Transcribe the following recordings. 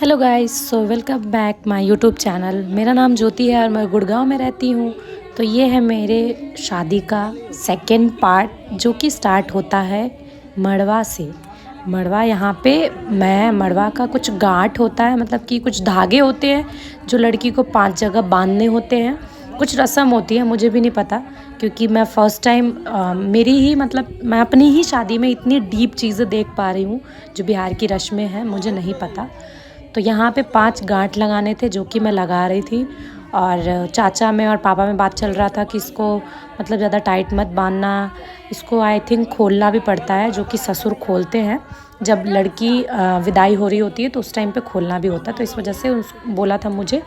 Hello guys, so welcome back my YouTube channel. मेरा नाम ज्योति है और मैं गुड़गांव में रहती हूँ। तो ये है मेरे शादी का सेकंड पार्ट जो कि स्टार्ट होता है मड़वा से। मड़वा यहाँ पे मड़वा का कुछ गांठ होता है, मतलब कि कुछ धागे होते हैं जो लड़की को 5 जगह बांधने होते हैं। कुछ रस्म होती है, मुझे भी नहीं पता क्योंकि मैं फ़र्स्ट टाइम मेरी ही मतलब मैं अपनी ही शादी में इतनी डीप चीज़ें देख पा रही हूँ जो बिहार की रस्में हैं, मुझे नहीं पता। तो यहाँ पे 5 गांठ लगाने थे जो कि मैं लगा रही थी। और चाचा में और पापा में बात चल रहा था कि इसको मतलब ज़्यादा टाइट मत बांधना, इसको आई थिंक खोलना भी पड़ता है, जो कि ससुर खोलते हैं जब लड़की विदाई हो रही होती है तो उस टाइम पे खोलना भी होता है। तो इस वजह से बोला था मुझे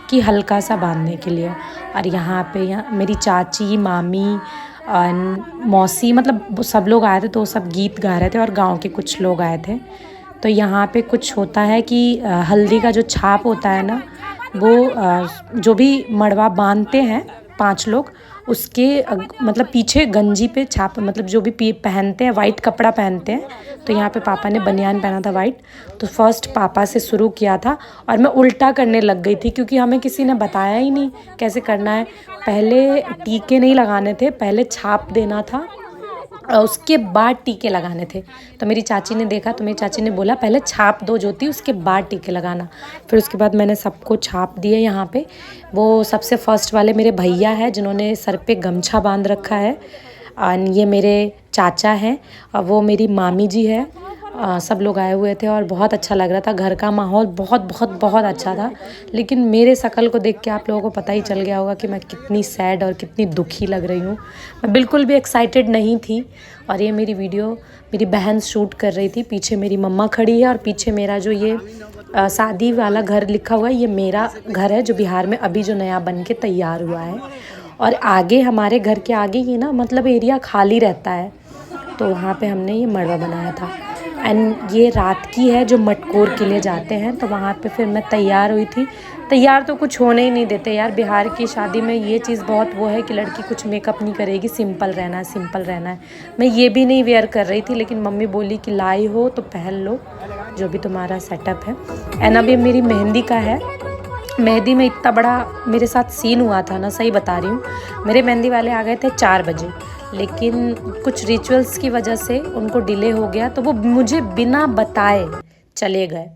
कि हल्का सा बांधने के लिए। और यहाँ मेरी चाची, मामी और मौसी, मतलब सब लोग आए थे, तो सब गीत गा रहे थे और गांव के कुछ लोग आए थे। तो यहाँ पे कुछ होता है कि हल्दी का जो छाप होता है ना, वो जो भी मड़वा बांधते हैं 5 लोग, उसके मतलब पीछे गंजी पे छाप, मतलब जो भी पहनते हैं वाइट कपड़ा पहनते हैं। तो यहाँ पे पापा ने बनियान पहना था वाइट। तो फर्स्ट पापा से शुरू किया था और मैं उल्टा करने लग गई थी क्योंकि हमें किसी ने बताया ही नहीं कैसे करना है। पहले टीके नहीं लगाने थे, पहले छाप देना था और उसके बाद टीके लगाने थे। तो मेरी चाची ने देखा, तो मेरी चाची ने बोला पहले छाप दो ज्योति, उसके बाद टीके लगाना। फिर उसके बाद मैंने सबको छाप दिए यहाँ पे। वो सबसे फर्स्ट वाले मेरे भैया है जिन्होंने सर पे गमछा बांध रखा है। और ये मेरे चाचा हैं और वो मेरी मामी जी है। सब लोग आए हुए थे और बहुत अच्छा लग रहा था। घर का माहौल बहुत बहुत बहुत अच्छा था। लेकिन मेरे शक्ल को देख के आप लोगों को पता ही चल गया होगा कि मैं कितनी सैड और कितनी दुखी लग रही हूँ। मैं बिल्कुल भी एक्साइटेड नहीं थी। और ये मेरी वीडियो मेरी बहन शूट कर रही थी। पीछे मेरी मम्मा खड़ी है और पीछे मेरा जो ये शादी वाला घर लिखा हुआ है, ये मेरा घर है जो बिहार में अभी जो नया बन के तैयार हुआ है। और आगे हमारे घर के आगे ही ना, मतलब एरिया खाली रहता है, तो वहाँ पे हमने ये मड़वा बनाया था। एंड ये रात की है जो मटकोर के लिए जाते हैं। तो वहाँ पे फिर मैं तैयार हुई थी। तैयार तो कुछ होने ही नहीं देते यार, बिहार की शादी में ये चीज़ बहुत वो है कि लड़की कुछ मेकअप नहीं करेगी, सिंपल रहना है, सिंपल रहना है। मैं ये भी नहीं वेयर कर रही थी, लेकिन मम्मी बोली कि लाई हो तो पहन लो जो भी तुम्हारा सेटअप है। एंड अब ये मेरी मेहंदी का है। मेहंदी में इतना बड़ा मेरे साथ सीन हुआ था ना, सही बता रही हूँ। मेरे मेहंदी वाले आ गए थे 4 बजे, लेकिन कुछ रिचुअल्स की वजह से उनको डिले हो गया, तो वो मुझे बिना बताए चले गए।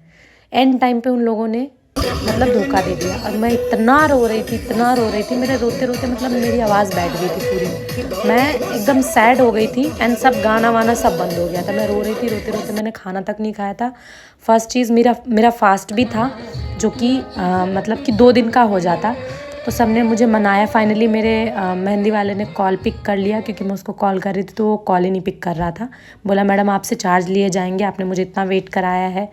एंड टाइम पे उन लोगों ने मतलब धोखा दे दिया और मैं इतना रो रही थी, इतना रो रही थी। मेरे रोते रोते मतलब मेरी आवाज़ बैठ गई थी पूरी। मैं एकदम सैड हो गई थी एंड सब गाना वाना सब बंद हो गया था। मैं रो रही थी रोते रोते, मैंने खाना तक नहीं खाया था। फर्स्ट चीज़ मेरा फास्ट भी था जो कि मतलब कि 2 दिन का हो जाता। तो सब ने मुझे मनाया। फाइनली मेरे मेहंदी वाले ने कॉल पिक कर लिया क्योंकि मैं उसको कॉल कर रही थी तो वो कॉल ही नहीं पिक कर रहा था। बोला मैडम आपसे चार्ज लिए जाएंगे, आपने मुझे इतना वेट कराया है।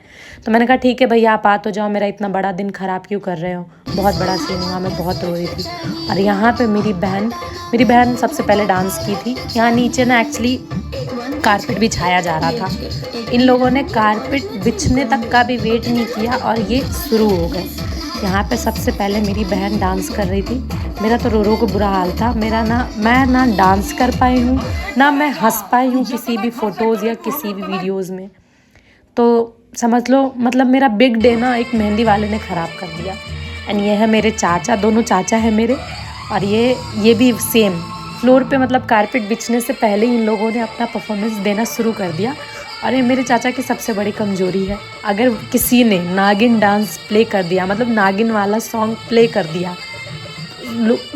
तो मैंने कहा ठीक है भैया आप आ तो जाओ, मेरा इतना बड़ा दिन ख़राब क्यों कर रहे हो। बहुत बड़ा सीन हुआ, मैं बहुत रो रही थी। और यहाँ पर मेरी बहन सबसे पहले डांस की थी। यहाँ नीचे ना एक्चुअली कारपेट बिछाया जा रहा था। इन लोगों ने कारपेट बिछने तक का भी वेट नहीं किया और ये शुरू हो गए। यहाँ पे सबसे पहले मेरी बहन डांस कर रही थी। मेरा तो रो रो को बुरा हाल था। मैं ना डांस कर पाई हूँ, ना मैं हंस पाई हूँ किसी भी फ़ोटोज़ या किसी भी वीडियोज़ में। तो समझ लो मतलब मेरा बिग डे ना एक मेहंदी वाले ने ख़राब कर दिया। एंड ये है मेरे चाचा, दोनों चाचा है मेरे। और ये भी सेम फ्लोर पे, मतलब कारपेट बिछने से पहले इन लोगों ने अपना परफॉर्मेंस देना शुरू कर दिया। और ये मेरे चाचा की सबसे बड़ी कमज़ोरी है। अगर किसी ने नागिन डांस प्ले कर दिया, मतलब नागिन वाला सॉन्ग प्ले कर दिया,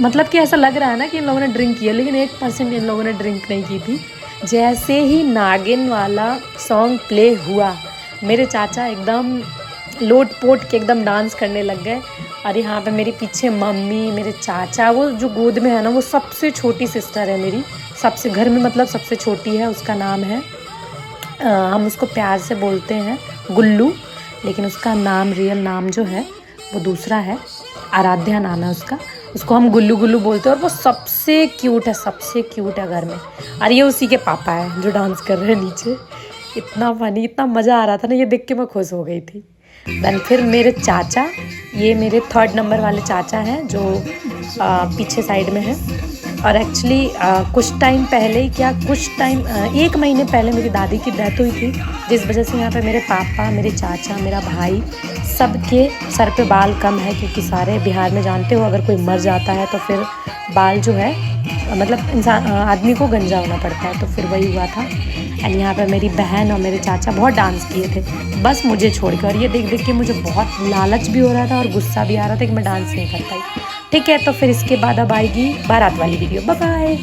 मतलब कि ऐसा लग रहा है ना कि इन लोगों ने ड्रिंक किया, लेकिन 1% इन लोगों ने ड्रिंक नहीं की थी। जैसे ही नागिन वाला सॉन्ग प्ले हुआ, मेरे चाचा एकदम लोट पोट के एकदम डांस करने लग गए। और यहाँ पे मेरे पीछे मम्मी, मेरे चाचा, वो जो गोद में है ना, वो सबसे छोटी सिस्टर है मेरी, सबसे घर में मतलब सबसे छोटी है। उसका नाम है हम उसको प्यार से बोलते हैं गुल्लू, लेकिन उसका नाम रियल नाम जो है वो दूसरा है, आराध्या नाम है उसका। उसको हम गुल्लू गुल्लू बोलते हैं और वो सबसे क्यूट है, सबसे क्यूट है घर में। और ये उसी के पापा है जो डांस कर रहे हैं नीचे। इतना फनी, इतना मज़ा आ रहा था ना, ये देख के मैं खुश हो गई थी। देन फिर मेरे चाचा, ये मेरे 3rd नंबर वाले चाचा हैं जो पीछे साइड में है। और एक्चुअली कुछ टाइम पहले क्या कुछ टाइम 1 महीने पहले मेरी दादी की डेथ हुई थी, जिस वजह से यहाँ पे मेरे पापा, मेरे चाचा, मेरा भाई सबके सर पे बाल कम है, क्योंकि सारे बिहार में जानते हो अगर कोई मर जाता है तो फिर बाल जो है मतलब इंसान आदमी को गंजा होना पड़ता है, तो फिर वही हुआ था। एंड यहाँ पे मेरी बहन और मेरे चाचा बहुत डांस किए थे बस मुझे छोड़ के, और ये देख देख के मुझे बहुत लालच भी हो रहा था और गुस्सा भी आ रहा था कि मैं डांस नहीं कर पाई। ठीक है, तो फिर इसके बाद अब आएगी बारात वाली वीडियो। Bye bye.